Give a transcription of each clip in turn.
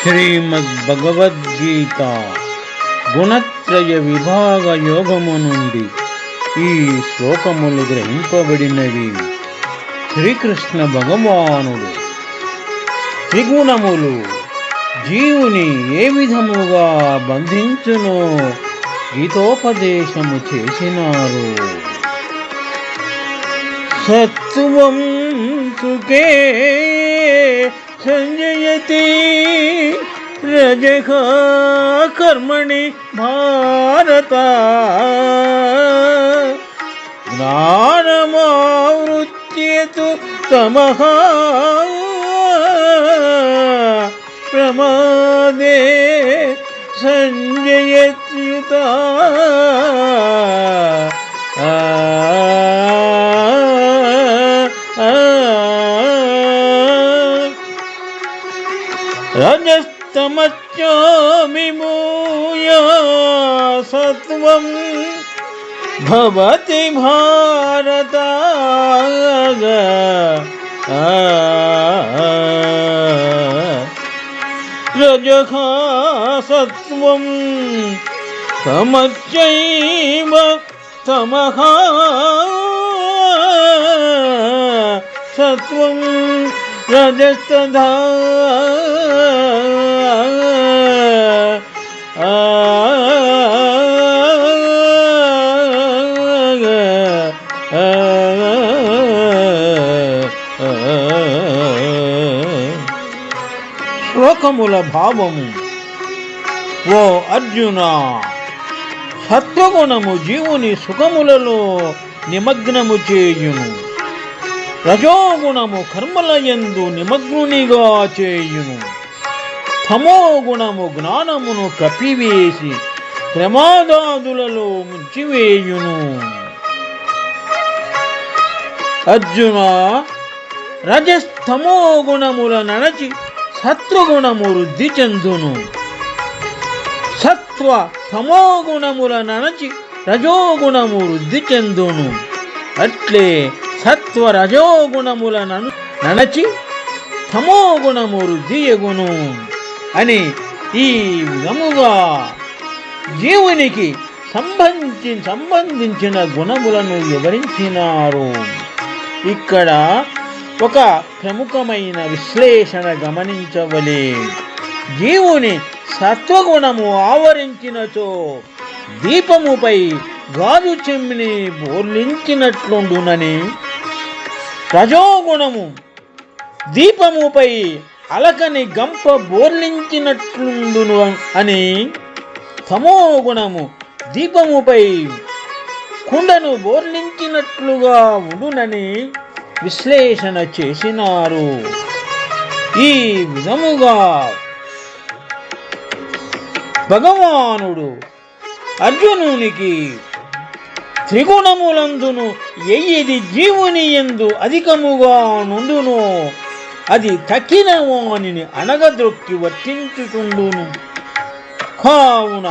శ్రీమద్భగవద్గీత గుణత్రయ విభాగ యోగము నుండి ఈ శ్లోకములు గ్రహింపబడినవి. శ్రీకృష్ణ భగవానుడు త్రిగుణములు జీవుని ఏ విధముగా బంధించునో గీతోపదేశము చేసినారు. సత్వం సుఖే సంజయతి రజః కర్మణి భారత జ్ఞానమావృత్యేతు తమః ప్రమాదే సంజయత్యుత. రజస్తమస్య విమూయ సత్వం భవతి భారత రజః సత్వం తమశ్చైవ తమః సత్వం రజస్తథా శ్లోకముల భావము. ఓ అర్జున, సత్వగుణము జీవుని సుఖములలో నిమగ్నము చేయును. రజోగుణము కర్మలయందు నిమగ్నునిగా చేయును. తమోగుణము జ్ఞానమును కప్పివేసి ప్రమాదాదులలో ముంచివేయును. అర్జున, రజస్తమో గుణముల నడచి సత్వగుణము వృద్ధి చెందును. సత్వ తమో గుణముల నడచి రజోగుణము వృద్ధి చెందును. అట్లే సత్వ రజోగుణముల నడచి తమో గుణము వృద్ధి ఎగును అని ఈ విధముగా జీవునికి సంబంధించిన గుణములను వివరించినారు. ఇక్కడ ఒక ప్రముఖమైన విశ్లేషణ గమనించవలే. జీవుని సత్వగుణము ఆవరించినచో దీపముపై గాజు చెమ్మిని బోర్లించినట్లుండునని, రజోగుణము దీపముపై అలకని గంప బోర్లించినట్లుండును అని, తమో గుణము దీపముపై కుండను బోర్లించినట్లుగా ఉండునని విశ్లేషణ చేసినారు. ఈ విధముగా భగవానుడు అర్జునునికి త్రిగుణములందును ఏది జీవుని యందు అధికముగా నుండునో అది తక్కిన వానిని అణగద్రొక్కి వర్తించుచుండును. కావున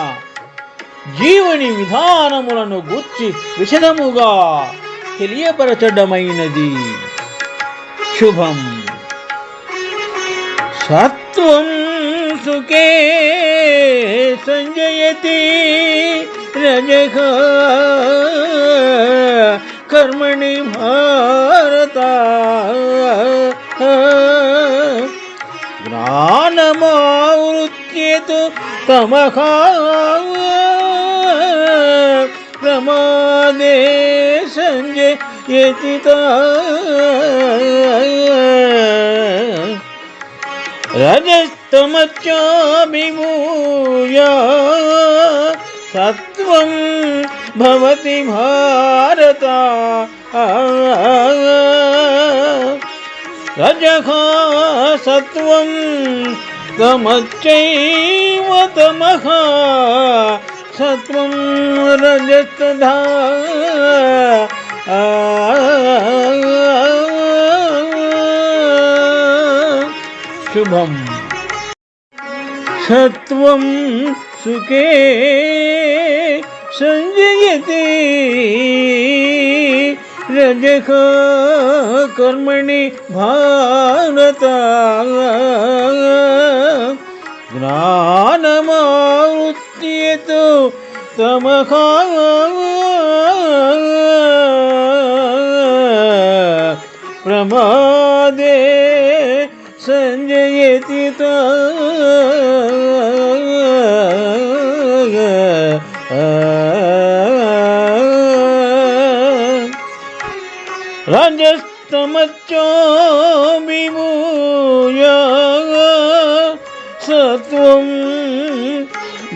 జీవుని విధానములను గూర్చి విశదముగా తెలియపరచడమైనది. శుభం. సత్వం సుఖే సంజయతి రజః కర్మణి భారత జ్ఞానమావృత్యేతు తమః ప్రమాదే సంజయతి. రజస్తమస్య విమూయ సత్వం భవతి భారత రజః సత్వం తమశ్చైవ తమః సత్వం రజస్తథా. శుభం. సత్వం సుఖే సంజయతి రజః కర్మణి భారత ज्ञानमावृत्येतु तमः प्रमादे संजयति रजस्तमच्चो विमूय सत्वं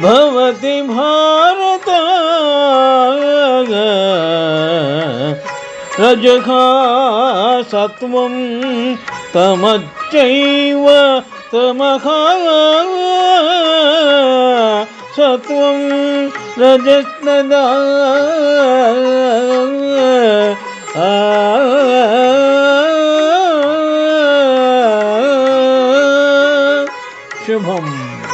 भवति भारत रजः सत्वं तमच्चैव तमः सत्वं रजस्तदा शुभम्।